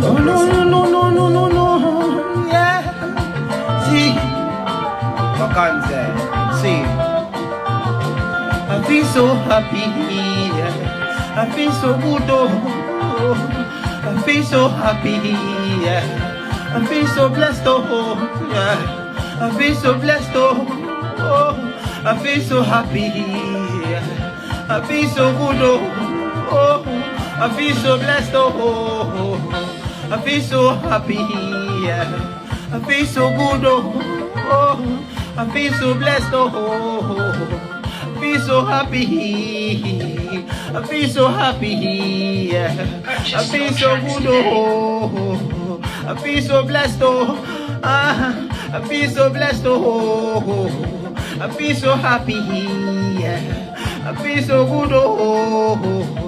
No, no, no, no, no, no, no, no. Yeah. See. Vacanze. See. I feel so happy. Yeah. I feel so good. Oh. I feel so happy. Yeah. I feel so blessed. Oh. Yeah. I feel so blessed. Oh. I feel so happy. Yeah. I feel so good. Oh. I feel so blessed. Oh. I feel so happy. Yeah. I feel so good. Oh. I feel so blessed. Oh. I feel so happy. I feel so happy. Yeah. I feel so good. Oh. I feel so blessed. Oh. I feel so blessed. Oh. I feel so happy. Yeah. I feel so good. Oh.